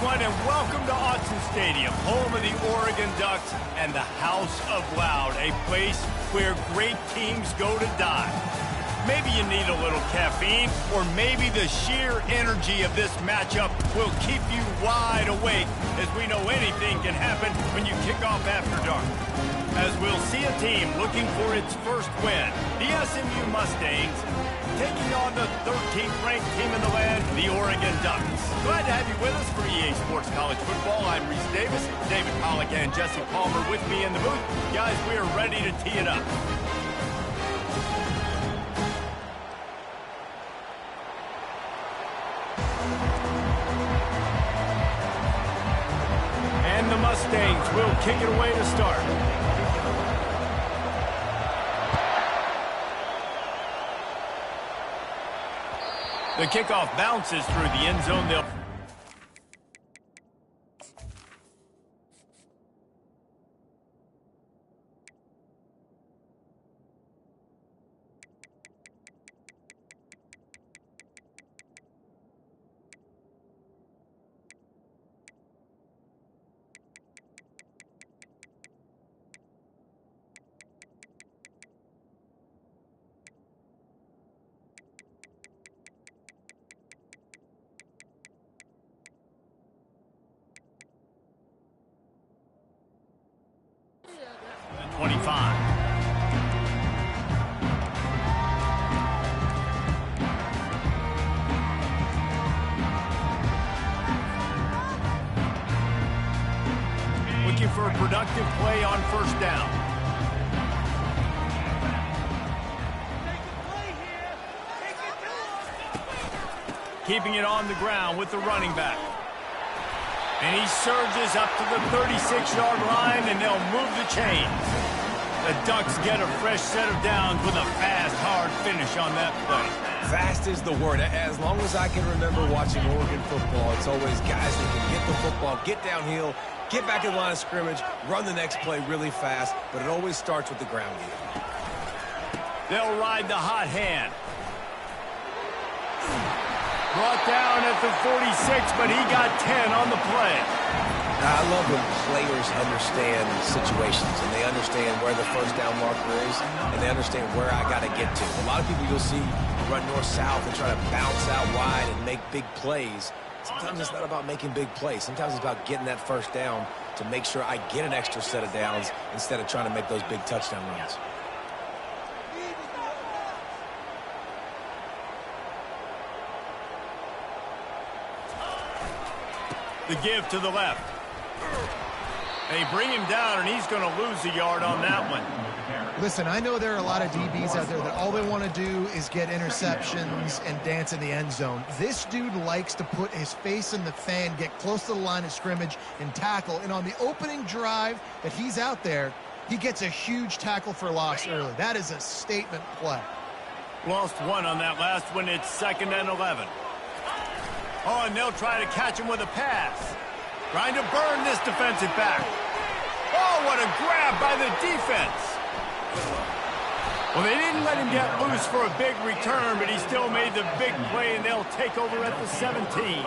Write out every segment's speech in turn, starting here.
everyone, and welcome to Autzen Stadium, home of the Oregon Ducks and the House of Loud, a place where great teams go to die. Maybe you need a little caffeine, or maybe the sheer energy of this matchup will keep you wide awake, as we know anything can happen when you kick off after dark. As we'll see a team looking for its first win, the SMU Mustangs taking on the 13th ranked team in the land, the Oregon Ducks. Glad to have you with us for EA Sports College Football. I'm Reese Davis, David Pollack and Jesse Palmer with me in the booth. Guys, we are ready to tee it up. And the Mustangs will kick it away to start. The kickoff bounces through the end zone. They'll the 25. Looking for a productive play on first down. Keeping it on the ground with the running back. And he surges up to the 36-yard line, and they'll move the chains. The Ducks get a fresh set of downs with a fast, hard finish on that play. Fast is the word. As long as I can remember watching Oregon football, it's always guys that can get the football, get downhill, get back in the line of scrimmage, run the next play really fast, but it always starts with the ground game. They'll ride the hot hand. Brought down at the 46, but he got 10 on the play. I love when players understand situations, and they understand where the first down marker is, and they understand where I got to get to. A lot of people you'll see run north-south and try to bounce out wide and make big plays. Sometimes it's not about making big plays. Sometimes it's about getting that first down to make sure I get an extra set of downs instead of trying to make those big touchdown runs. The give to the left. They bring him down, and he's going to lose a yard on that one. Listen, I know there are a lot of DBs out there that all they want to do is get interceptions and dance in the end zone. This dude likes to put his face in the fan, get close to the line of scrimmage, and tackle. And on the opening drive that he's out there, he gets a huge tackle for loss early. That is a statement play. Lost one on that last one. It's 2nd and 11. Oh, and they'll try to catch him with a pass. Trying to burn this defensive back. Oh, what a grab by the defense. Well, they didn't let him get loose for a big return, but he still made the big play, and they'll take over at the 17.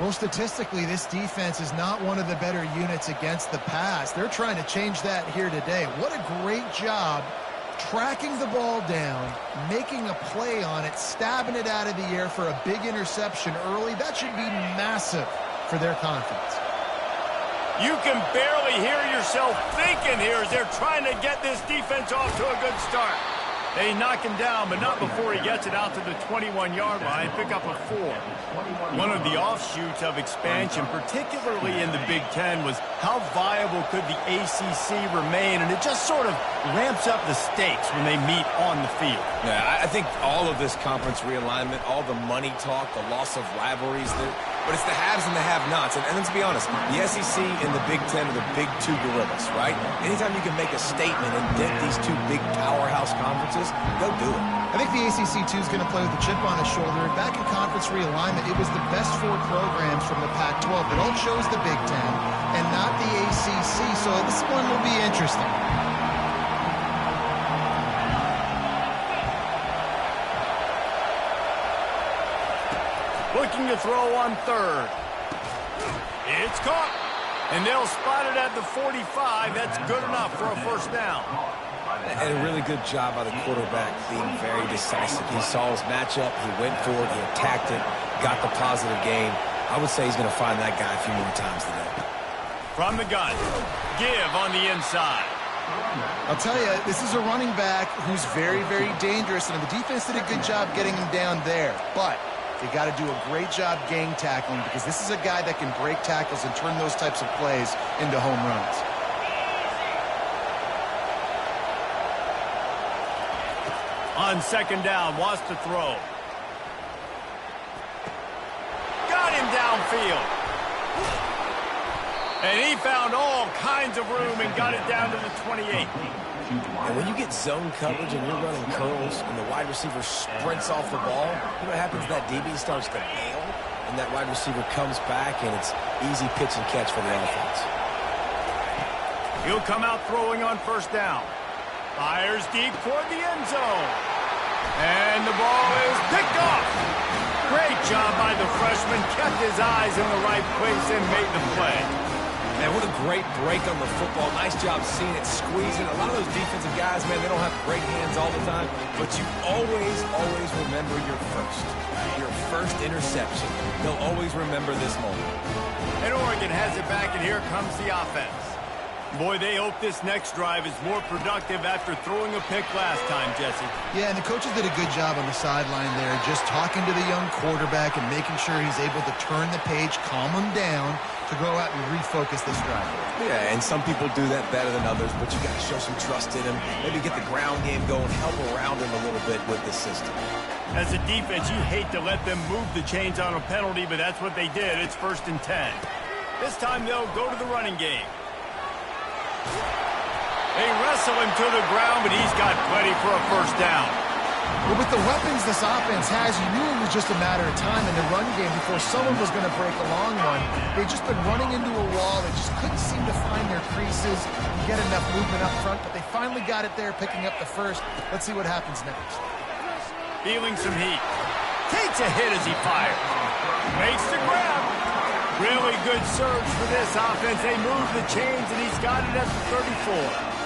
Well, statistically, this defense is not one of the better units against the pass. They're trying to change that here today. What a great job tracking the ball down, making a play on it, stabbing it out of the air for a big interception early. That should be massive for their confidence. You can barely hear yourself thinking here as they're trying to get this defense off to a good start. They knock him down, but not before he gets it out to the 21-yard line, pick up a 4. One of the offshoots of expansion, particularly in the Big Ten, was how viable could the ACC remain, and it just sort of ramps up the stakes when they meet on the field. Yeah, I think all of this conference realignment, all the money talk, the loss of rivalries, but it's the haves and the have-nots. And let's be honest, the SEC and the Big Ten are the big two gorillas, right? Anytime you can make a statement and dent these two big powerhouse conferences, go do it. I think the ACC, too, is going to play with a chip on his shoulder. Back in conference realignment, it was the best 4 programs from the Pac-12 that all chose the Big Ten and not the ACC, so this one will be interesting. Looking to throw on 3rd. It's caught. And they'll spot it at the 45. That's good enough for a first down. And a really good job by the quarterback being very decisive. He saw his matchup. He went for it. He attacked it. Got the positive gain. I would say he's going to find that guy a few more times today. From the gun. Give on the inside. I'll tell you, this is a running back who's very, very dangerous, and the defense did a good job getting him down there. But they got to do a great job gang tackling because this is a guy that can break tackles and turn those types of plays into home runs. On second down, wants to throw. Got him downfield. And he found all kinds of room and got it down to the 28. And when you get zone coverage and you're running curls and the wide receiver sprints off the ball, you know what happens? That DB starts to bail, and that wide receiver comes back, and it's easy pitch and catch for the offense. He'll come out throwing on first down. Fires deep toward the end zone. And the ball is picked off. Great job by the freshman. Kept his eyes in the right place and made the play. Man, what a great break on the football. Nice job seeing it, squeezing. A lot of those defensive guys, man, they don't have great hands all the time, but you always, always remember your first interception. They'll always remember this moment. And Oregon has it back, and here comes the offense. Boy, they hope this next drive is more productive after throwing a pick last time, Jesse. Yeah, and the coaches did a good job on the sideline there, just talking to the young quarterback and making sure he's able to turn the page, calm him down, to go out and refocus this drive. Yeah, and some people do that better than others, but you got to show some trust in him, maybe get the ground game going, help around him a little bit with the system. As a defense, you hate to let them move the chains on a penalty, but that's what they did. It's 1st and 10. This time they'll go to the running game. They wrestle him to the ground, but he's got plenty for a first down. Well, with the weapons this offense has, you knew it was just a matter of time in the run game before someone was going to break a long one. They've just been running into a wall. They just couldn't seem to find their creases and get enough movement up front, but they finally got it there, picking up the first. Let's see what happens next. Feeling some heat. Takes a hit as he fires. Makes the grab. Really good surge for this offense. They move the chains, and he's got it at the 34.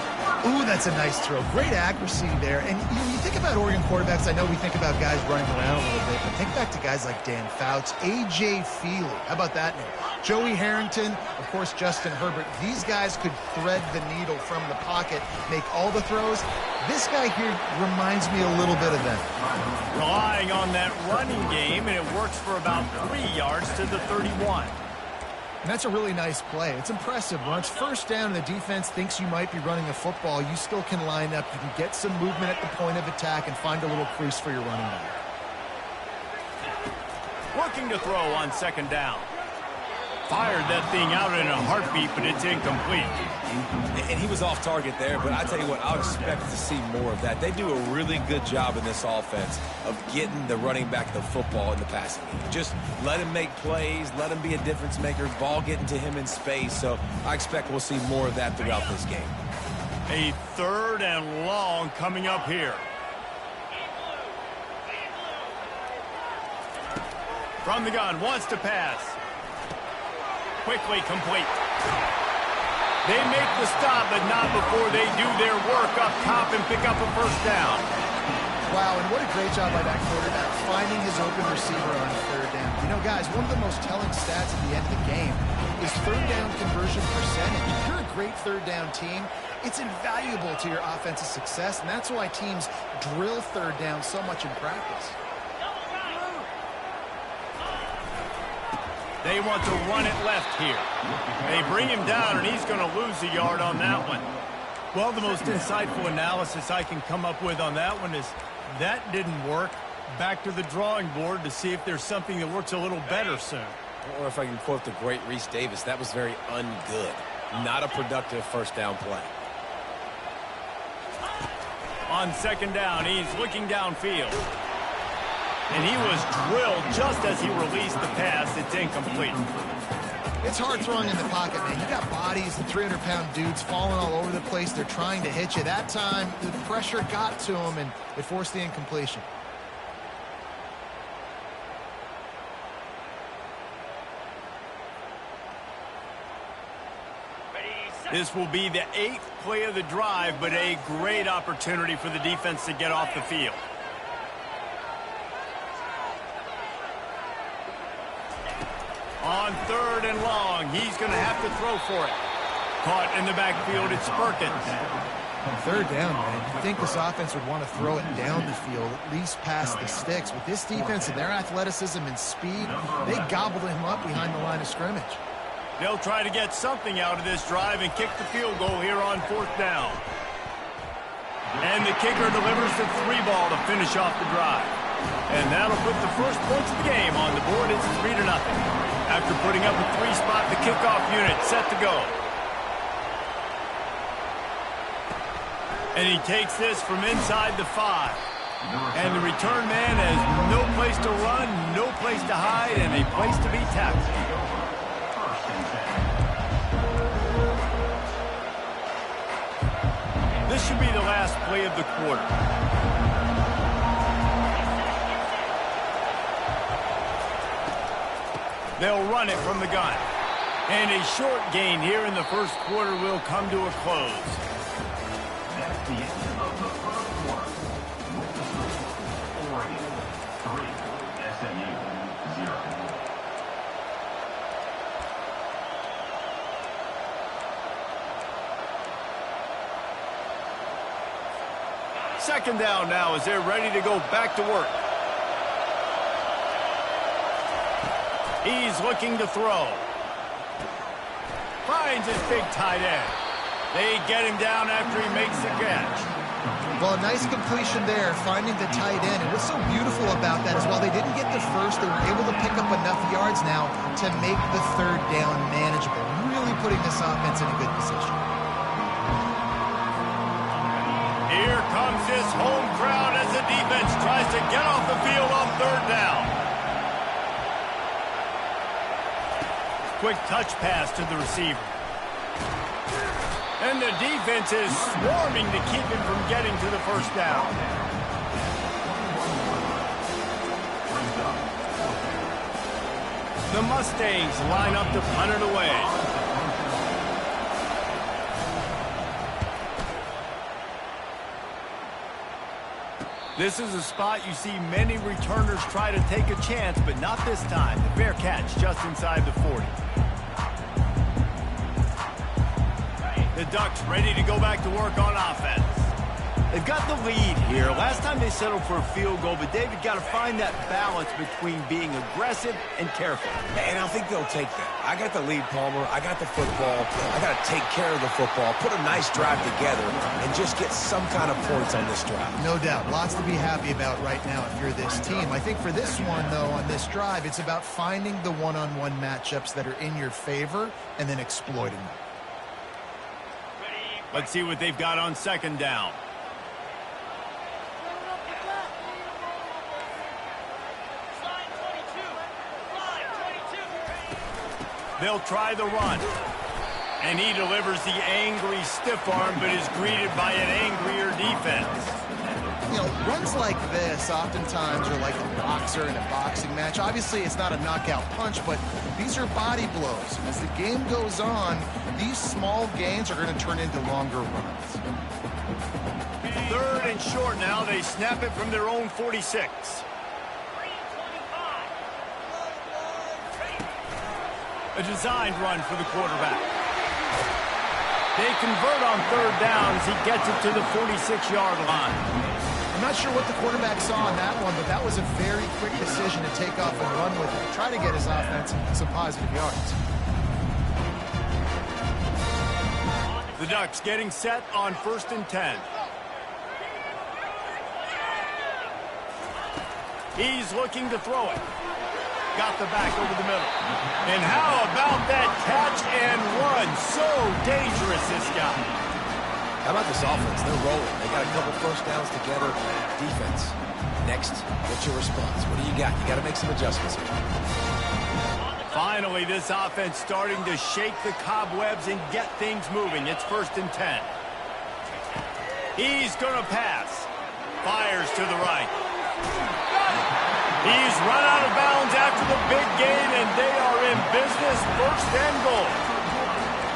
Ooh, that's a nice throw. Great accuracy there. And you think about Oregon quarterbacks, I know we think about guys running around a little bit, but think back to guys like Dan Fouts, A.J. Feely. How about that name? Joey Harrington, of course, Justin Herbert. These guys could thread the needle from the pocket, make all the throws. This guy here reminds me a little bit of them. Relying on that running game, and it works for about 3 yards to the 31. And that's a really nice play. It's impressive. When it's first down and the defense thinks you might be running a football, you still can line up. You can get some movement at the point of attack and find a little crease for your running back. Looking to throw on second down. Fired that thing out in a heartbeat, but it's incomplete. And he was off target there, but I tell you what, I'll expect to see more of that. They do a really good job in this offense of getting the running back the football in the passing game. Just let him make plays, let him be a difference maker, ball getting to him in space. So I expect we'll see more of that throughout this game. A 3rd and long coming up here. From the gun, wants to pass. Quickly complete. They make the stop, but not before they do their work up top and pick up a first down. Wow, and what a great job by that quarterback, finding his open receiver on 3rd down. You know, guys, one of the most telling stats at the end of the game is 3rd down conversion percentage. If you're a great 3rd down team, it's invaluable to your offensive success, and that's why teams drill 3rd down so much in practice. They want to run it left here. They bring him down, and he's going to lose a yard on that one. Well, the most insightful analysis I can come up with on that one is that didn't work. Back to the drawing board to see if there's something that works a little better soon. Or if I can quote the great Reese Davis, that was very ungood. Not a productive first down play. On second down, he's looking downfield. And he was drilled just as he released the pass. It's incomplete. It's hard throwing in the pocket, man. You got bodies and 300-pound dudes falling all over the place. They're trying to hit you. That time, the pressure got to him, and it forced the incompletion. This will be the 8th play of the drive, but a great opportunity for the defense to get off the field. On 3rd and long, he's going to have to throw for it. Caught in the backfield, it's Perkins. On 3rd down, man, you think this offense would want to throw it down the field, at least past the sticks. With this defense and their athleticism and speed, they gobbled him up behind the line of scrimmage. They'll try to get something out of this drive and kick the field goal here on 4th down. And the kicker delivers the 3 ball to finish off the drive. And that'll put the first points of the game on the board. It's 3-0. After putting up a 3-spot, the kickoff unit set to go. And he takes this from inside the 5. And the return man has no place to run, no place to hide, and a place to be tackled. This should be the last play of the quarter. They'll run it from the gun. And a short gain here in the first quarter will come to a close. That's the end of the first quarter. Oregon 3, SMU 0. Second down now as they're ready to go back to work. He's looking to throw. Finds his big tight end. They get him down after he makes the catch. Well, a nice completion there, finding the tight end. And what's so beautiful about that is while they didn't get the first, they were able to pick up enough yards now to make the 3rd down manageable. Really putting this offense in a good position. Here comes this home crowd as the defense tries to get off the field on 3rd down. Quick touch pass to the receiver. And the defense is swarming to keep him from getting to the first down. The Mustangs line up to punt it away. This is a spot you see many returners try to take a chance, but not this time. The fair catch just inside the 40. The Ducks ready to go back to work on offense. They've got the lead here. Last time they settled for a field goal, but David got to find that balance between being aggressive and careful. And I think they'll take that. I got the lead, Palmer. I got the football. I got to take care of the football, put a nice drive together, and just get some kind of points on this drive. No doubt. Lots to be happy about right now if you're this team. I think for this one, though, on this drive, it's about finding the one-on-one matchups that are in your favor and then exploiting them. Let's see what they've got on 2nd down. They'll try the run. And he delivers the angry stiff arm, but is greeted by an angrier defense. You know, runs like this oftentimes are like a boxer in a boxing match. Obviously, it's not a knockout punch, but these are body blows. As the game goes on, these small gains are going to turn into longer runs. 3rd and short now. They snap it from their own 46. A designed run for the quarterback. They convert on 3rd down as he gets it to the 46-yard line. I'm not sure what the quarterback saw on that one, but that was a very quick decision to take off and run with it. Try to get his offense some positive yards. The Ducks getting set on 1st and 10. He's looking to throw it. Got the back over the middle. And how about that catch and run? So dangerous, this guy. How about this offense? They're rolling. They got a couple first downs together. Defense. Next, what's your response? What do you got? You got to make some adjustments here. Finally, this offense starting to shake the cobwebs and get things moving. It's 1st and 10. He's going to pass. Fires to the right. He's run out of bounds after the big gain, and they are in business. 1st and goal.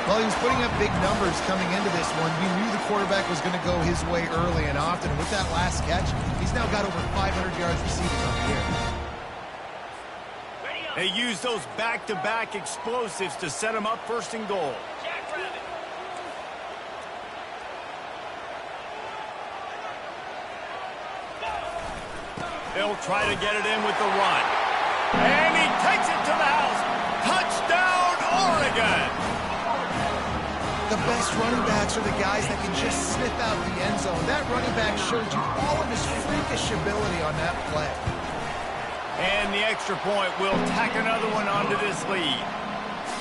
Well, he was putting up big numbers coming into this one. We knew the quarterback was going to go his way early and often. And with that last catch, he's now got over 500 yards receiving on the year. They use those back-to-back explosives to set him up first and goal. They'll try to get it in with the run. And he takes it to the house. Touchdown, Oregon! The best running backs are the guys that can just sniff out the end zone. That running back showed you all of his freakish ability on that play. And the extra point will tack another one onto this lead.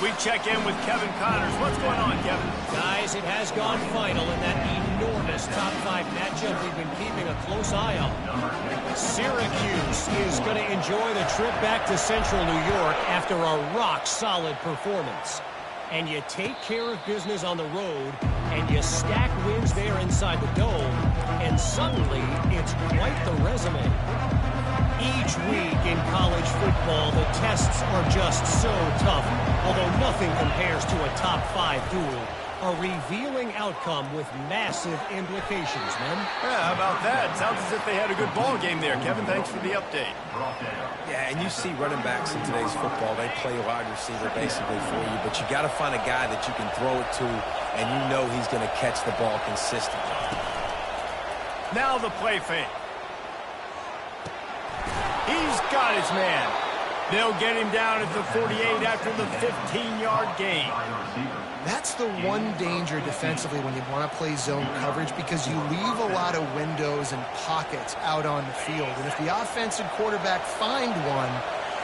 We check in with Kevin Connors. What's going on, Kevin? Guys, it has gone final in that enormous top 5 matchup we've been keeping a close eye on. Syracuse is going to enjoy the trip back to Central New York after a rock-solid performance. And you take care of business on the road, and you stack wins there inside the dome, and suddenly it's quite the resume. Each week in college football, the tests are just so tough, although nothing compares to a top 5 duel. A revealing outcome with massive implications, man. Yeah, how about that? Sounds as if they had a good ball game there. Kevin, thanks for the update. Yeah, and you see running backs in today's football, they play wide receiver basically for you, but you got to find a guy that you can throw it to, and you know he's going to catch the ball consistently. Now the play fake. He's got his man. They'll get him down at the 48 after the 15-yard gain. That's the one danger defensively when you want to play zone coverage, because you leave a lot of windows and pockets out on the field. And if the offensive quarterback find one,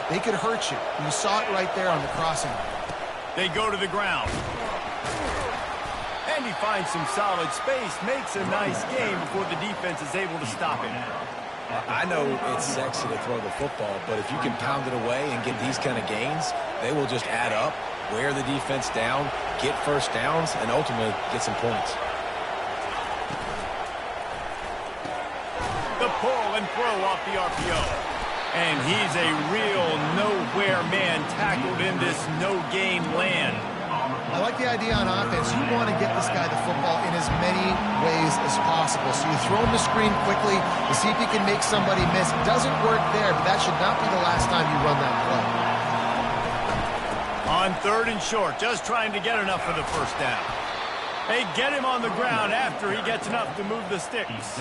they could hurt you. You saw it right there on the crossing. They go to the ground. And he finds some solid space, makes a nice game before the defense is able to stop him. I know it's sexy to throw the football, but if you can pound it away and get these kind of gains, they will just add up, wear the defense down, get first downs, and ultimately get some points. The pull and throw off the RPO. And he's a real nowhere man tackled in this no-gain land. I like the idea on offense. You want to get this guy the football in as many ways as possible. So you throw him the screen quickly to see if he can make somebody miss. Doesn't work there, but that should not be the last time you run that play. On 3rd and short, just trying to get enough for the first down. They get him on the ground after he gets enough to move the sticks.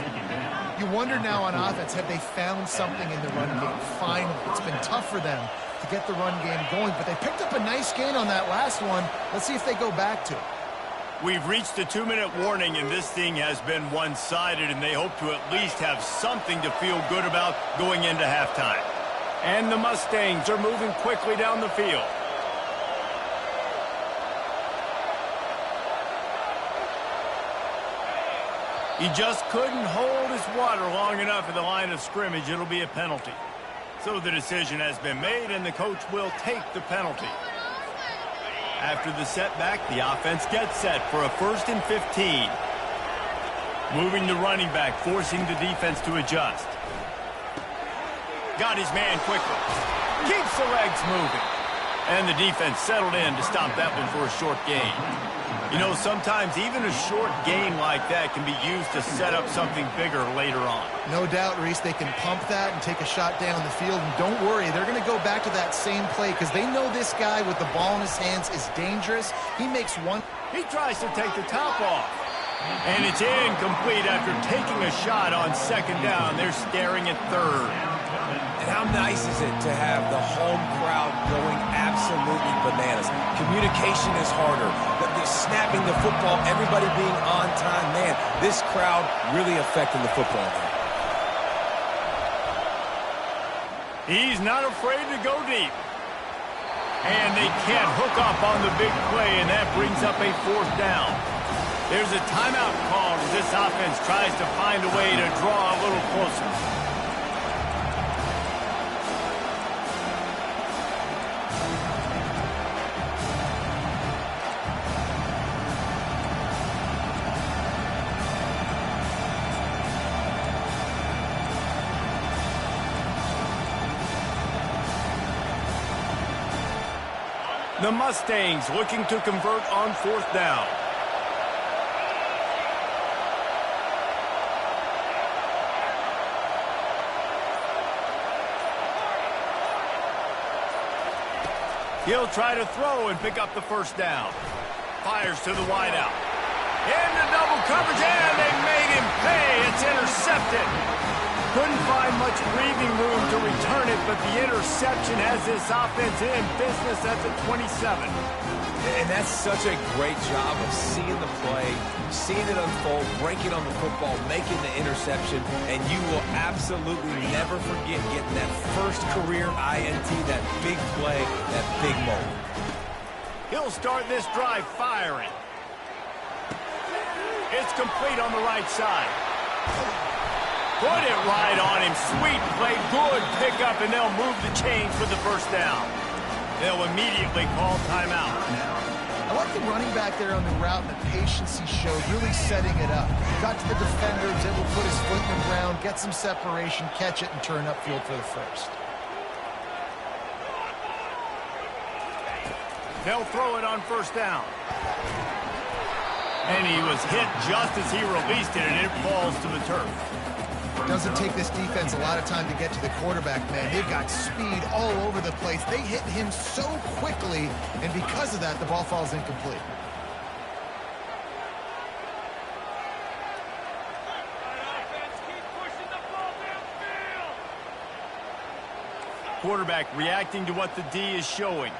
You wonder now on offense, have they found something in the run game? Finally, it's been tough for them to get the run game going, but they picked up a nice gain on that last one. Let's see if they go back to it. We've reached a 2-minute warning, and this thing has been one-sided, and they hope to at least have something to feel good about going into halftime. And the Mustangs are moving quickly down the field. He just couldn't hold his water long enough at the line of scrimmage. It'll be a penalty. So the decision has been made, and the coach will take the penalty. After the setback, the offense gets set for a 1st and 15. Moving the running back, forcing the defense to adjust. Got his man quickly. Keeps the legs moving. And the defense settled in to stop that one for a short gain. You know, sometimes even a short gain like that can be used to set up something bigger later on. No doubt, Reese, they can pump that and take a shot down the field. And don't worry, they're going to go back to that same play because they know this guy with the ball in his hands is dangerous. He makes one. He tries to take the top off. And it's incomplete after taking a shot on 2nd down. They're staring at 3rd. And how nice is it to have the home crowd going absolutely bananas? Communication is harder. They're snapping the football, everybody being on time. Man, this crowd really affecting the football game. He's not afraid to go deep. And they can't hook up on the big play, and that brings up a 4th down. There's a timeout called as this offense tries to find a way to draw a little closer. The Mustangs looking to convert on 4th down. He'll try to throw and pick up the 1st down. Fires to the wideout. Into double coverage, and they made him pay. It's intercepted. Couldn't find much breathing room to return it, but the interception has this offense in business at the 27. And that's such a great job of seeing the play, seeing it unfold, breaking on the football, making the interception, and you will absolutely never forget getting that first career INT, that big play, that big moment. He'll start this drive firing. It's complete on the right side. Put it right on him. Sweet play, good pickup, and they'll move the chains for the 1st down. They'll immediately call timeout. I like the running back there on the route and the patience he showed, really setting it up. Got to the defender, was able to put his foot in the ground, get some separation, catch it, and turn upfield for the 1st. They'll throw it on 1st down. And he was hit just as he released it, and it falls to the turf. Doesn't take this defense a lot of time to get to the quarterback, man. They've got speed all over the place. They hit him so quickly, and because of that, the ball falls incomplete. Quarterback reacting to what the D is showing.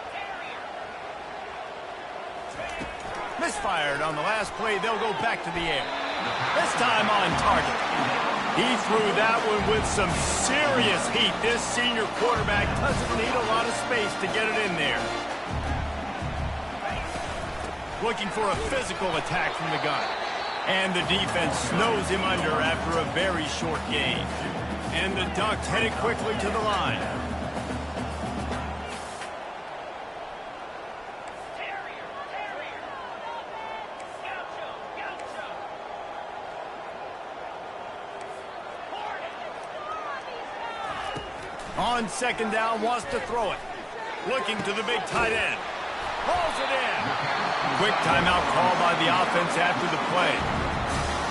Misfired on the last play. They'll go back to the air. This time on target. He threw that one with some serious heat. This senior quarterback doesn't need a lot of space to get it in there. Looking for a physical attack from the gun. And the defense snows him under after a very short gain. And the Ducks headed quickly to the line. On 2nd down, wants to throw it. Looking to the big tight end. Pulls it in. Quick timeout call by the offense after the play.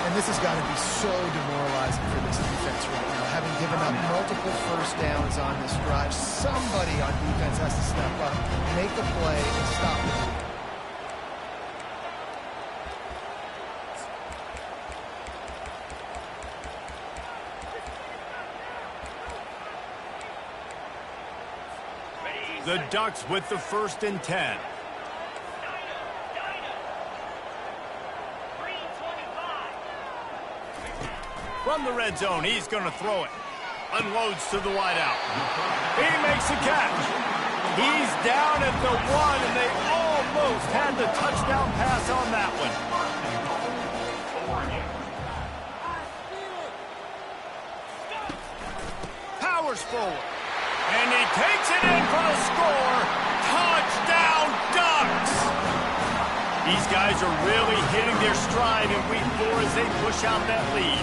And this has got to be so demoralizing for this defense right now. Having given up multiple 1st downs on this drive, somebody on defense has to step up, make the play, and stop the lead. The Ducks with the 1st and 10. From the red zone, he's going to throw it. Unloads to the wideout. He makes a catch. He's down at the 1, and they almost had the touchdown pass on that one. Powers forward. And he takes it in for the score. Touchdown, Ducks! These guys are really hitting their stride in week 4 as they push out that lead.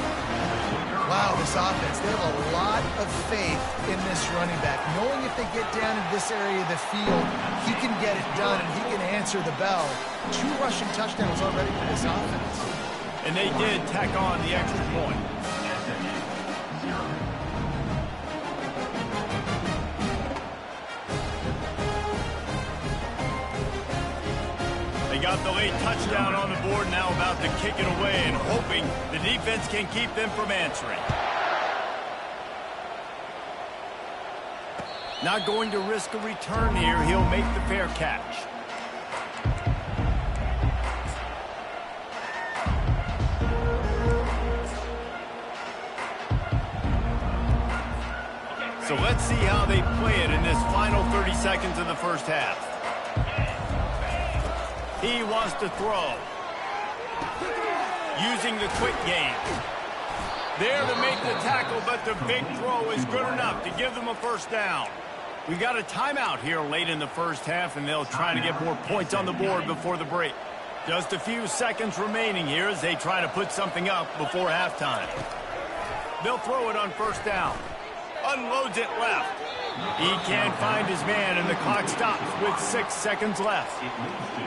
Wow, this offense, they have a lot of faith in this running back. Knowing if they get down in this area of the field, he can get it done and he can answer the bell. 2 rushing touchdowns already for this offense. And they did tack on the extra point. Got the late touchdown on the board, now about to kick it away and hoping the defense can keep them from answering. Not going to risk a return here. He'll make the fair catch. So let's see how they play it in this final 30 seconds of the 1st half. He wants to throw. Using the quick game. There to make the tackle, but the big throw is good enough to give them a 1st down. We got a timeout here late in the 1st half, and they'll try to get more points on the board before the break. Just a few seconds remaining here as they try to put something up before halftime. They'll throw it on 1st down. Unloads it left. He can't find his man, and the clock stops with 6 seconds left.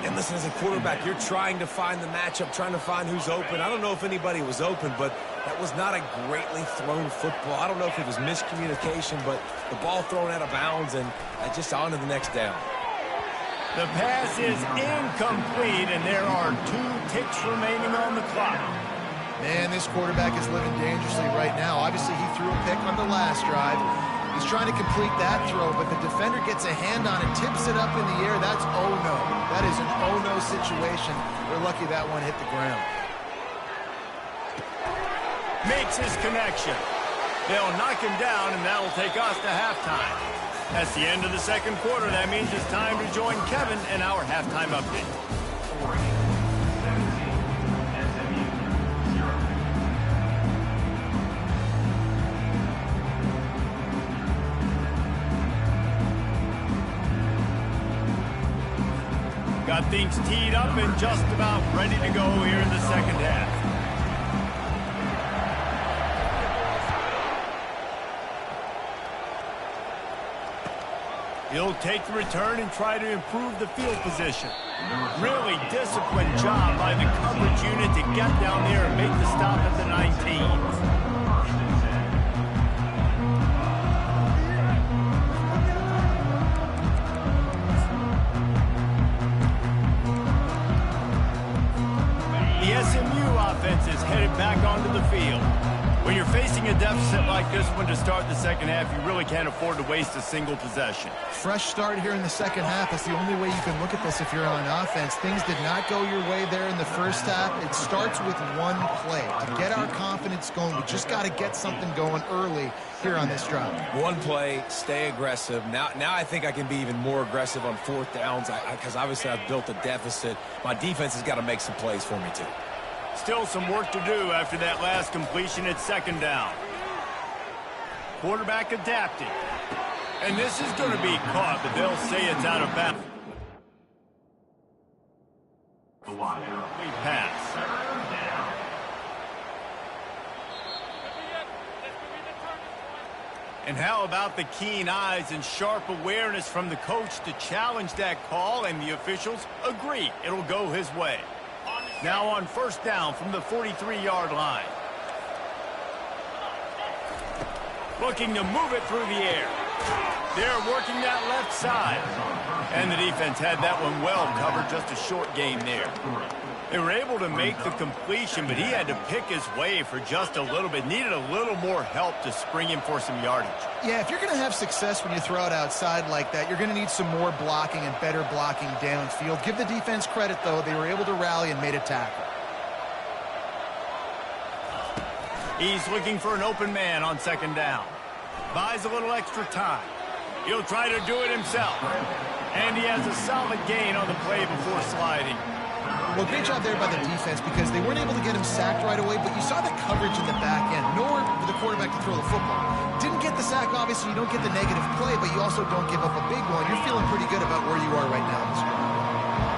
And listen, as a quarterback, you're trying to find the matchup, trying to find who's open. I don't know if anybody was open, but that was not a greatly thrown football. I don't know if it was miscommunication, but the ball thrown out of bounds, and just on to the next down. The pass is incomplete, and there are 2 ticks remaining on the clock. Man, this quarterback is living dangerously right now. Obviously, he threw a pick on the last drive. He's trying to complete that throw, but the defender gets a hand on it, tips it up in the air. That's oh-no. That is an oh-no situation. They're lucky that one hit the ground. Makes his connection. They'll knock him down, and that'll take us to halftime. That's the end of the second quarter. That means it's time to join Kevin in our halftime update. Got things teed up and just about ready to go here in the second half. He'll take the return and try to improve the field position. Really disciplined job by the coverage unit to get down there and make the stop at the 19. Offense is headed back onto the field. When you're facing a deficit like this one to start the second half, you really can't afford to waste a single possession. Fresh start here in the second half. That's the only way you can look at this if you're on offense. Things did not go your way there in the first half. It starts with one play. To get our confidence going, we just got to get something going early here on this drive. One play, stay aggressive. Now I think I can be even more aggressive on fourth downs because obviously I've built a deficit. My defense has got to make some plays for me too. Still some work to do after that last completion at second down. Quarterback adapting. And this is going to be caught, but they'll say it's out of bounds. Pass. And how about the keen eyes and sharp awareness from the coach to challenge that call, and the officials agree it'll go his way. Now on first down from the 43-yard line. Looking to move it through the air. They're working that left side. And the defense had that one well covered, just a short game there. They were able to make the completion, but he had to pick his way for just a little bit. Needed a little more help to spring him for some yardage. Yeah, if you're going to have success when you throw it outside like that, you're going to need some more blocking and better blocking downfield. Give the defense credit, though. They were able to rally and made a tackle. He's looking for an open man on second down. Buys a little extra time. He'll try to do it himself. And he has a solid gain on the play before sliding. Well, great job there by the defense because they weren't able to get him sacked right away, but you saw the coverage in the back end. Nowhere for the quarterback to throw the football. Didn't get the sack, obviously. You don't get the negative play, but you also don't give up a big one. You're feeling pretty good about where you are right now in this game.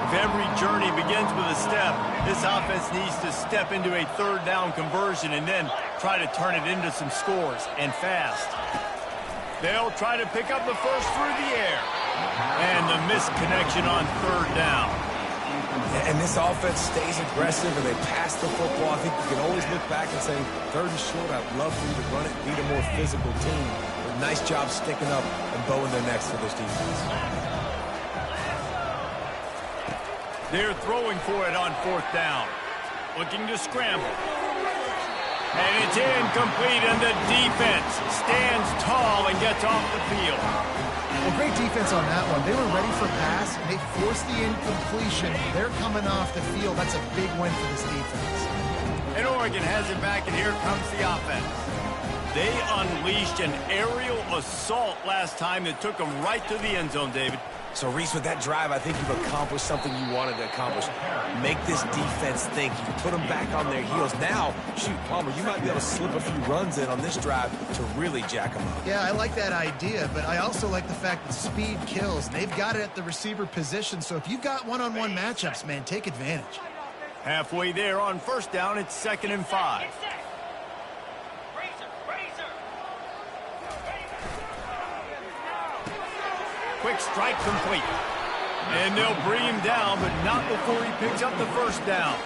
If every journey begins with a step, this offense needs to step into a third down conversion and then try to turn it into some scores, and fast. They'll try to pick up the first through the air. And the missed connection on third down. And this offense stays aggressive and they pass the football. I think you can always look back and say, third and short, I'd love for you to run it, beat a more physical team. But nice job sticking up and bowing their necks for this defense. They're throwing for it on fourth down. Looking to scramble. And it's incomplete, and the defense stands tall and gets off the field. Well, great defense on that one. They were ready for pass, and they forced the incompletion. They're coming off the field. That's a big win for this defense. And Oregon has it back, and here comes the offense. They unleashed an aerial assault last time that took them right to the end zone, David. So, Reese, with that drive, I think you've accomplished something you wanted to accomplish. Make this defense think. You put them back on their heels. Now, shoot, Palmer, you might be able to slip a few runs in on this drive to really jack them up. Yeah, I like that idea, but I also like the fact that speed kills. They've got it at the receiver position, so if you've got one-on-one matchups, man, take advantage. Halfway there on first down, it's 2nd and 5. quick strike complete. And they'll bring him down, but not before he picks up the first down.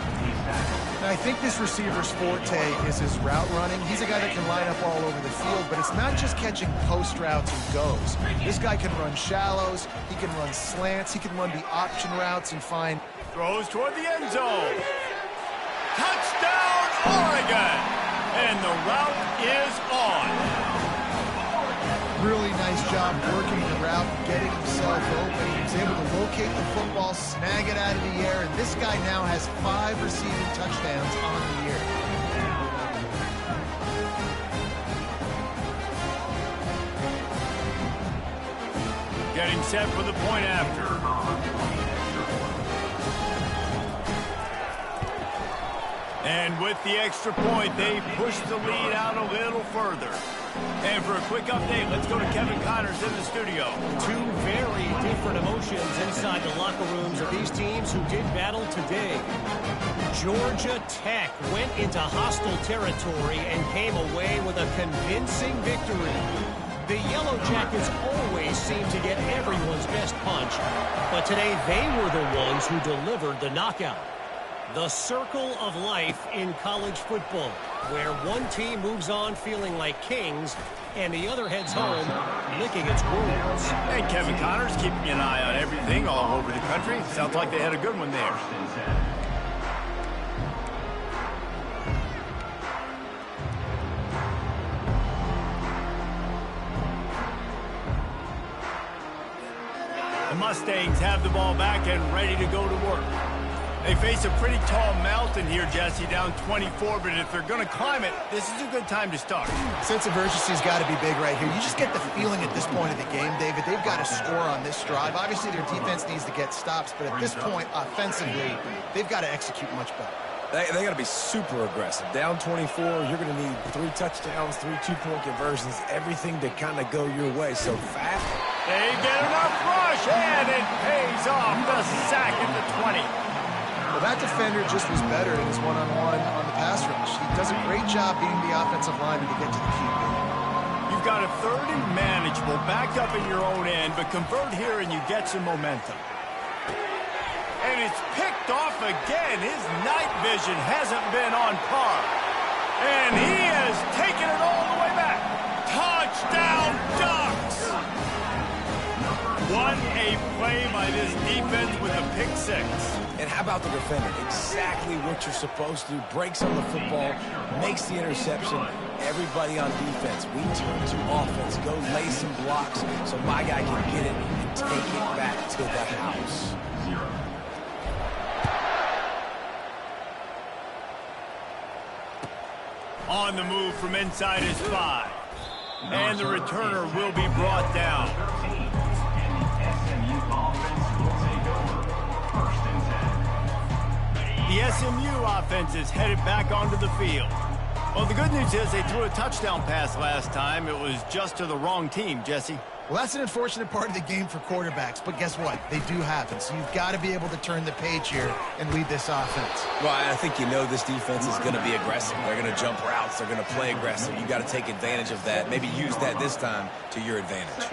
Now, I think this receiver's forte is his route running. He's a guy that can line up all over the field, but it's not just catching post routes and goes. This guy can run shallows, he can run slants, he can run the option routes and find... Throws toward the end zone. Touchdown, Oregon! And the route is on. Really nice job working the route, getting himself open. He was able to locate the football, snag it out of the air, and this guy now has 5 receiving touchdowns on the year. Getting set for the point after. And with the extra point, they push the lead out a little further. And for a quick update, let's go to Kevin Connors in the studio. 2 very different emotions inside the locker rooms of these teams who did battle today. Georgia Tech went into hostile territory and came away with a convincing victory. The Yellow Jackets always seem to get everyone's best punch, but today they were the ones who delivered the knockout. The circle of life in college football, where one team moves on feeling like kings and the other heads home licking its wounds. And Kevin Connors keeping an eye on everything all over the country. Sounds like they had a good one there. The Mustangs have the ball back and ready to go to work. They face a pretty tall mountain here, Jesse, down 24, but if they're going to climb it, this is a good time to start. Sense of urgency's got to be big right here. You just get the feeling at this point of the game, David, they've got to score on this drive. Obviously, their defense needs to get stops, but at this point, offensively, they've got to execute much better. They got to be super aggressive. Down 24, you're going to need 3 touchdowns, 3 2-point conversions, everything to kind of go your way. So fast. They get enough rush, and it pays off. The sack at the 20. Well, that defender just was better in his one-on-one on the pass rush. He does a great job being the offensive lineman to get to the QB. You've got a 3rd and manageable back up in your own end, but convert here and you get some momentum. And it's picked off again. His night vision hasn't been on par. And he has taken it all the way back. Touchdown, Ducks! What a play by this defense with a pick 6. And how about the defender? Exactly what you're supposed to do. Breaks on the football, makes the interception. Everybody on defense, we turn to offense. Go lay some blocks so my guy can get it and take it back to the house. On the move from inside his 5. And the returner will be brought down. The SMU offense is headed back onto the field. Well, the good news is they threw a touchdown pass last time. It was just to the wrong team, Jesse. Well, that's an unfortunate part of the game for quarterbacks, but guess what? They do happen, so you've got to be able to turn the page here and lead this offense. Well, I think you know this defense is going to be aggressive. They're going to jump routes. They're going to play aggressive. You've got to take advantage of that. Maybe use that this time to your advantage.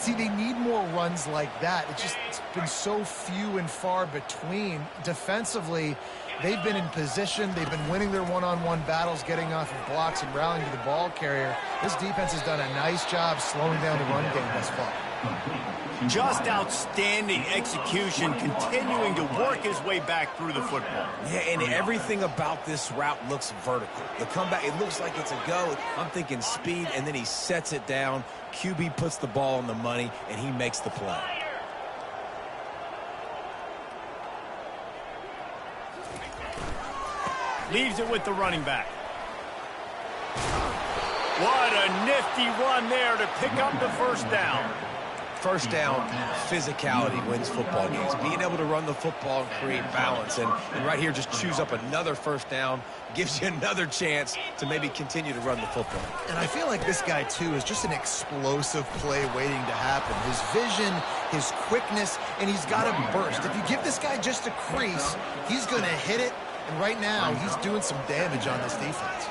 See, they need more runs like that. It's been so few and far between. Defensively, they've been in position. They've been winning their one-on-one battles, getting off of blocks and rallying to the ball carrier. This defense has done a nice job slowing down the run game thus far. Just outstanding execution, continuing to work his way back through the football. Yeah, and everything about this route looks vertical. The comeback, it looks like it's a go. I'm thinking speed, and then he sets it down. QB puts the ball on the money, and he makes the play. Leaves it with the running back. What a nifty run there to pick up the first down. First down, physicality wins football games. Being able to run the football and create balance. And right here, just choose up another first down, gives you another chance to maybe continue to run the football. And I feel like this guy, too, is just an explosive play waiting to happen. His vision, his quickness, and he's got a burst. If you give this guy just a crease, he's going to hit it. And right now, he's doing some damage on this defense.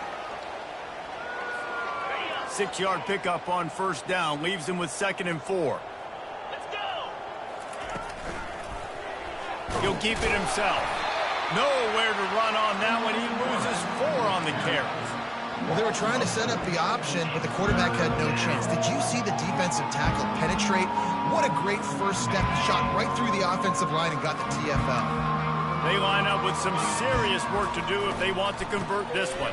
6-yard pickup on first down. Leaves him with 2nd and 4. He'll keep it himself. Nowhere to run on that one. He loses 4 on the carry. Well, they were trying to set up the option, but the quarterback had no chance. Did you see the defensive tackle penetrate? What a great first step. He shot right through the offensive line and got the TFL. They line up with some serious work to do if they want to convert this one.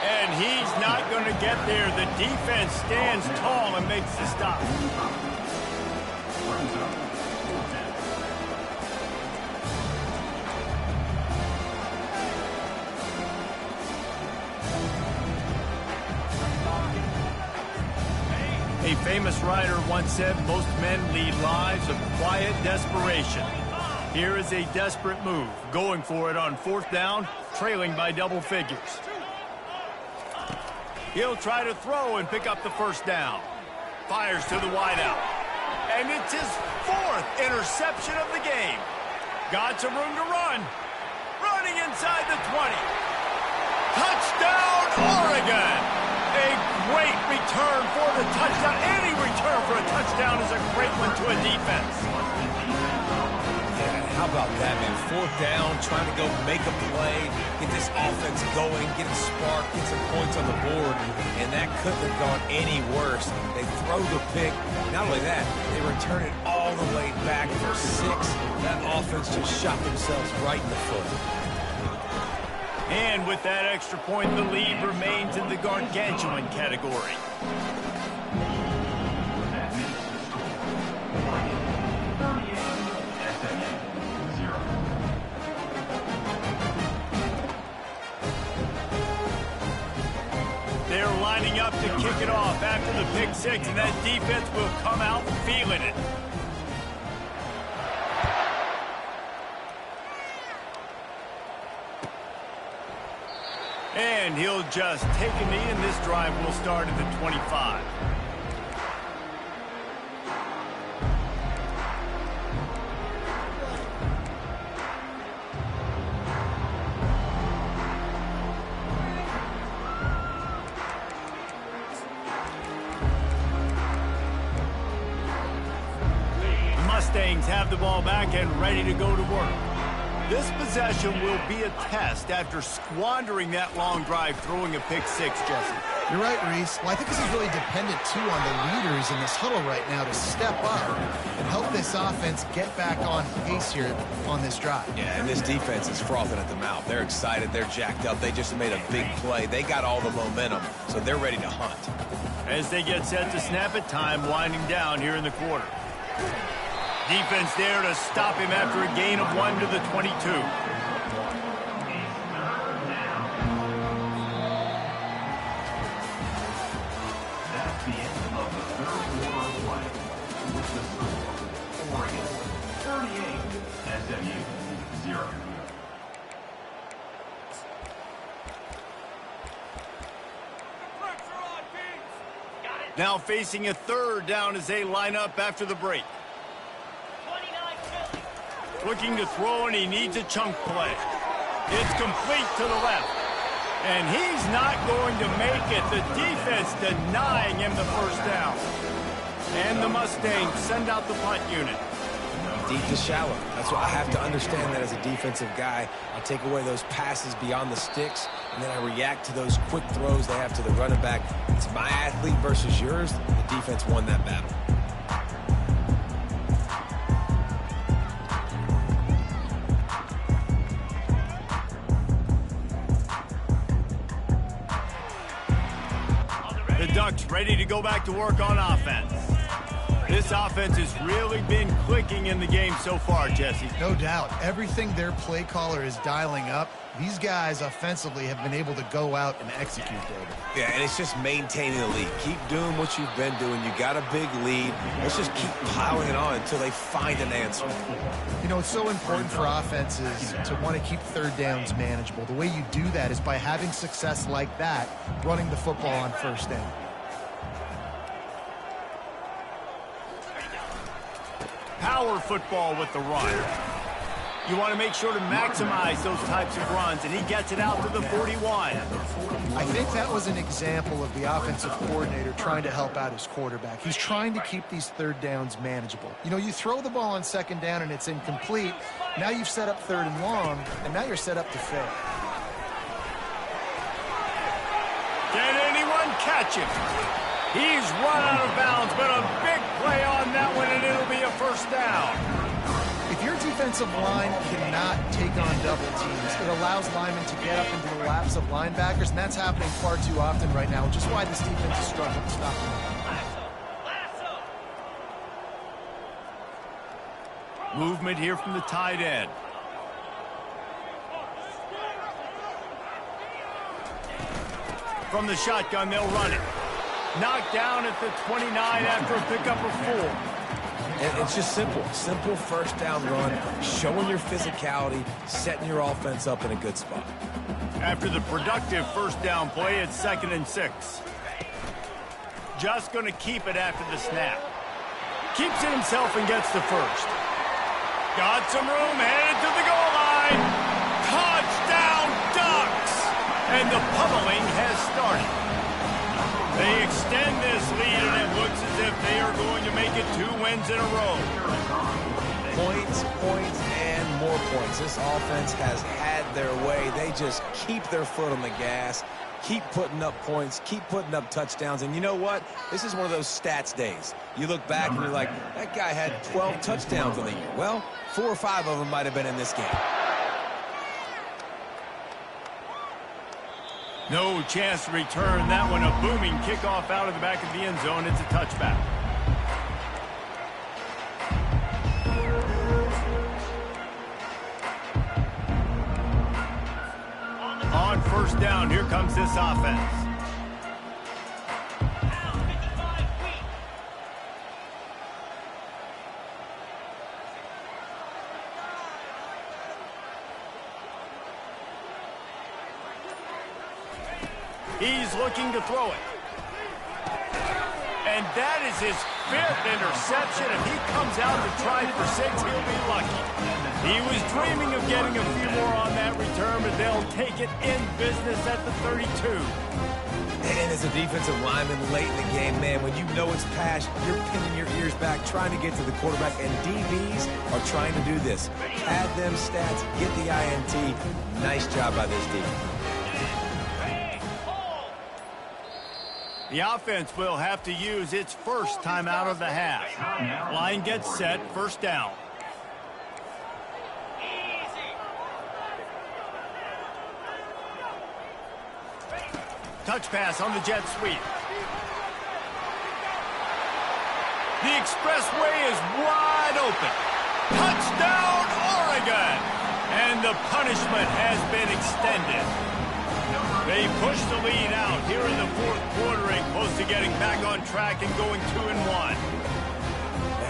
And he's not going to get there. The defense stands tall and makes the stop. A famous writer once said, most men lead lives of quiet desperation. Here is a desperate move, going for it on 4th down, trailing by double figures. He'll try to throw and pick up the first down. Fires to the wideout. And it's his 4th interception of the game. Got some room to run. Running inside the 20. Touchdown, Oregon! A great return for the touchdown. Any return for a touchdown is a great one to a defense. Yeah, how about that, man? 4th down, trying to go make a play, get this offense going, get a spark, get some points on the board, and that couldn't have gone any worse. They throw the pick. Not only that, they return it all the way back for 6. That offense just shot themselves right in the foot. And with that extra point, the lead remains in the gargantuan category. They're lining up to kick it off after the pick 6, and that defense will come out feeling it. And he'll just take a knee, and this drive will start at the 25. Mustangs have the ball back and ready to go to work. This possession will be a test after squandering that long drive, throwing a pick 6, Jesse. You're right, Reese. Well, I think this is really dependent, too, on the leaders in this huddle right now to step up and help this offense get back on pace here on this drive. Yeah, and this defense is frothing at the mouth. They're excited. They're jacked up. They just made a big play. They got all the momentum, so they're ready to hunt. As they get set to snap it, time winding down here in the quarter. Defense there to stop him after a gain of 1 to the 22. That's the end of the 3rd quarter of play. With the score, Oregon 38, SMU 0. Now facing a 3rd down as they line up after the break. Looking to throw, and he needs a chunk play. It's complete to the left. And he's not going to make it. The defense denying him the first down. And the Mustangs send out the punt unit. Deep to shallow. That's why I have to understand that as a defensive guy. I take away those passes beyond the sticks, and then I react to those quick throws they have to the running back. It's my athlete versus yours. The defense won that battle. The Ducks ready to go back to work on offense. This offense has really been clicking in the game so far, Jesse. No doubt. Everything their play caller is dialing up, these guys offensively have been able to go out and execute, David. Yeah, and it's just maintaining the lead. Keep doing what you've been doing. You got a big lead. Let's just keep piling it on until they find an answer. You know, it's so important for offenses to want to keep 3rd downs manageable. The way you do that is by having success like that, running the football on 1st down. Power football with the run. You want to make sure to maximize those types of runs, and he gets it out to the 41. I think that was an example of the offensive coordinator trying to help out his quarterback. He's trying to keep these third downs manageable. You know, you throw the ball on second down and it's incomplete. Now you've set up third and long, and now you're set up to fail. Can anyone catch him? He's run out of bounds, but a big play on that one, and it'll be a first down. If your defensive line cannot take on double teams, it allows linemen to get up into the laps of linebackers, and that's happening far too often right now, which is why this defense is struggling to stop them. Movement here from the tight end. From the shotgun, they'll run it. Knocked down at the 29 after a pickup of 4. And it's just simple. Simple first down run, showing your physicality, setting your offense up in a good spot. After the productive first down play, it's 2nd and 6. Just going to keep it after the snap. Keeps it himself and gets the first. Got some room, headed to the goal line. Touchdown, Ducks! And the pummeling has started. They extend this lead, and it looks as if they are going to make it 2 wins in a row. Points, and more points. This offense has had their way. They just keep their foot on the gas, keep putting up points, keep putting up touchdowns. And you know what? This is one of those stats days. You look back and you're like, that guy had 12 touchdowns in the year. Well, 4 or 5 of them might have been in this game. No chance to return that one. A booming kickoff out of the back of the end zone. It's a touchback. On first down, here comes this offense. He's looking to throw it. And that is his 5th interception. If he comes out to try for 6, he'll be lucky. He was dreaming of getting a few more on that return, but they'll take it in business at the 32. And as a defensive lineman late in the game, man, when you know it's pass, you're pinning your ears back, trying to get to the quarterback, and DBs are trying to do this. Add them stats, get the INT. Nice job by this defense. The offense will have to use its first timeout of the half. Line gets set, first down. Touch pass on the jet sweep. The expressway is wide open. Touchdown, Oregon! And the punishment has been extended. They push the lead out here in the 4th quarter and close to getting back on track and going 2-1.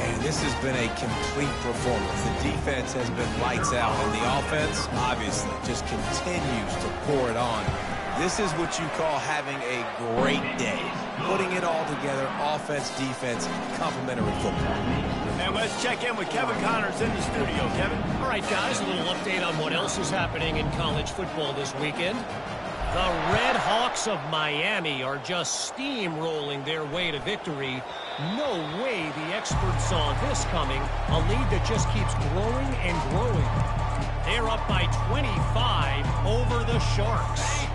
And this has been a complete performance. The defense has been lights out, and the offense, obviously, just continues to pour it on. This is what you call having a great day. Putting it all together, offense, defense, complementary football. And let's check in with Kevin Connors in the studio. Kevin? All right, guys, a little update on what else is happening in college football this weekend. The Red Hawks of Miami are just steamrolling their way to victory. No way the experts saw this coming. A lead that just keeps growing and growing. They're up by 25 over the Sharks.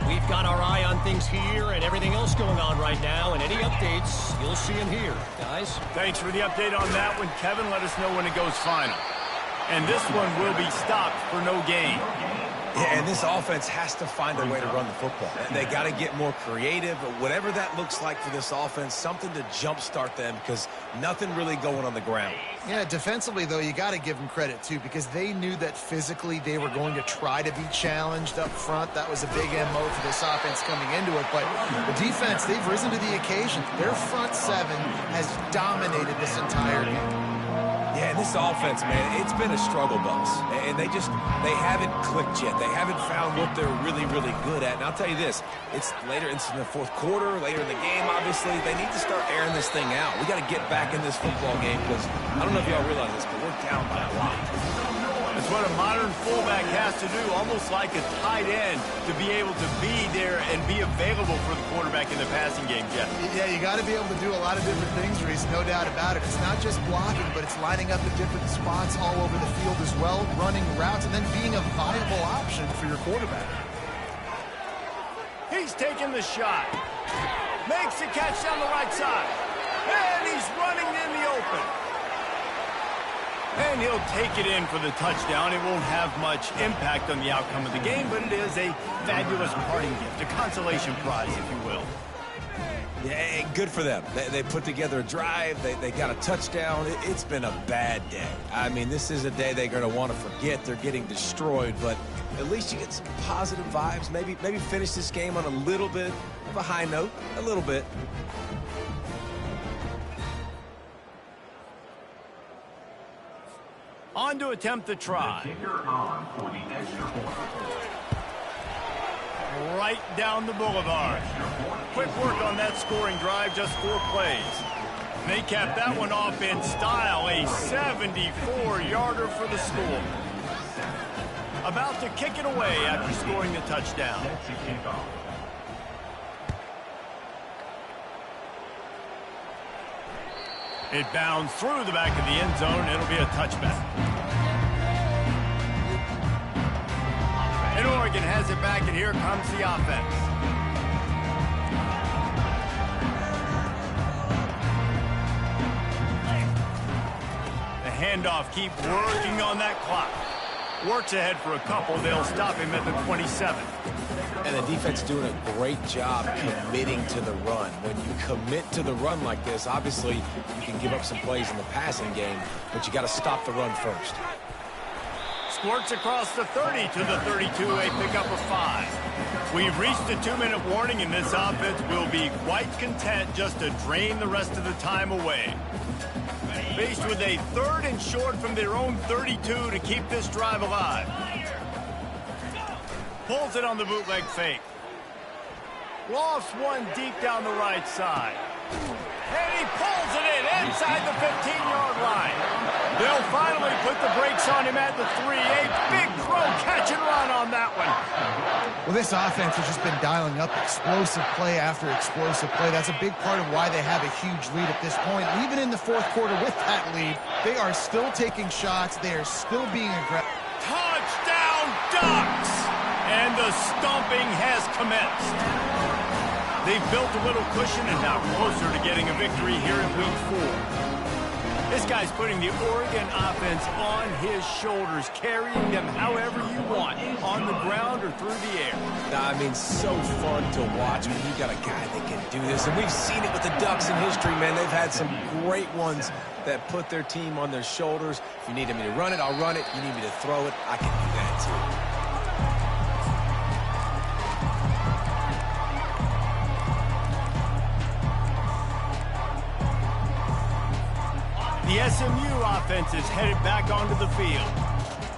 We've got our eye on things here and everything else going on right now, and any updates, you'll see them here, guys. Thanks for the update on that one, Kevin. Let us know when it goes final. And this one will be stopped for no gain. Yeah, and this offense has to find a way to run the football. And they got to get more creative, but whatever that looks like for this offense, something to jumpstart them because nothing really going on the ground. Yeah, defensively, though, you got to give them credit, too, because they knew that physically they were going to try to be challenged up front. That was a big MO for this offense coming into it. But the defense, they've risen to the occasion. Their front 7 has dominated this entire game. Yeah, and this offense, man, it's been a struggle bus. And they haven't clicked yet. They haven't found what they're really, really good at. And I'll tell you this, it's later into the 4th quarter, later in the game, obviously. They need to start airing this thing out. We got to get back in this football game because I don't know if y'all realize this, but we're down by a lot. That's what a modern fullback has to do, almost like a tight end, to be able to be there and be available for the quarterback in the passing game, Jeff. Yeah, you got to be able to do a lot of different things, Reese, no doubt about it. It's not just blocking, but it's lining up at different spots all over the field as well, running routes, and then being a viable option for your quarterback. He's taking the shot. Makes the catch down the right side. And he's running in the open. And he'll take it in for the touchdown. It won't have much impact on the outcome of the game, but it is a fabulous parting gift, a consolation prize, if you will. Yeah, good for them. They put together a drive. They got a touchdown. It's been a bad day. I mean, this is a day they're going to want to forget. They're getting destroyed, but at least you get some positive vibes. Maybe finish this game on a little bit of a high note, a little bit. On to attempt the try. The kicker on for the extra point. Right down the boulevard. Quick work on that scoring drive, just 4 plays. They capped that one off in style, a 74-yarder for the score. About to kick it away after scoring the touchdown. That's a kickoff. It bounds through the back of the end zone. It'll be a touchback. And Oregon has it back, and here comes the offense. The handoff, keep working on that clock. Works ahead for a couple. They'll stop him at the 27. And the defense doing a great job committing to the run. When you commit to the run like this, obviously you can give up some plays in the passing game, but you got to stop the run first. Squirts across the 30 to the 32, a pickup of 5. We've reached the 2-minute warning, and this offense will be quite content just to drain the rest of the time away. Faced with a 3rd and short from their own 32 to keep this drive alive. Pulls it on the bootleg fake. Lofts one deep down the right side. And he pulls it in inside the 15-yard line. They'll finally put the brakes on him at the 3. A big throw, catch and run on that one. Well, this offense has just been dialing up explosive play after explosive play. That's a big part of why they have a huge lead at this point. Even in the 4th quarter with that lead, they are still taking shots. They are still being aggressive. Touchdown, Ducks! And the stomping has commenced. They've built a little cushion and now closer to getting a victory here in Week 4. This guy's putting the Oregon offense on his shoulders, carrying them however you want, on the ground or through the air. I mean, so fun to watch when you got a guy that can do this. And we've seen it with the Ducks in history, man. They've had some great ones that put their team on their shoulders. If you need me to run it, I'll run it. You need me to throw it, I can do that too. The SMU offense is headed back onto the field.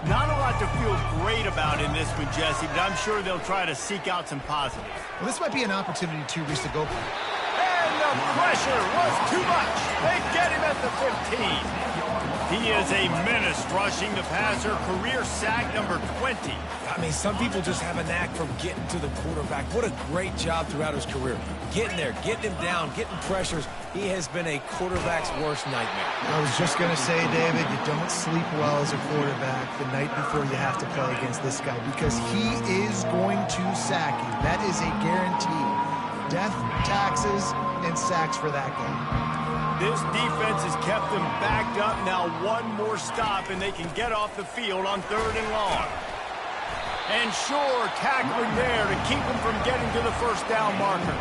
Not a lot to feel great about in this one, Jesse, but I'm sure they'll try to seek out some positives. Well, this might be an opportunity to reach the goal. And the pressure was too much. They get him at the 15. He is a menace rushing the passer, career sack number 20. I mean, some people just have a knack for getting to the quarterback. What a great job throughout his career. Getting there, getting him down, getting pressures. He has been a quarterback's worst nightmare. I was just going to say, David, you don't sleep well as a quarterback the night before you have to play against this guy because he is going to sack you. That is a guarantee. Death, taxes, and sacks for that guy. This defense has kept them backed up. Now one more stop, and they can get off the field on 3rd and long. And sure, tackling there to keep them from getting to the 1st down marker.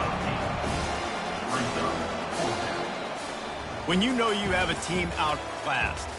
When you know you have a team outclassed,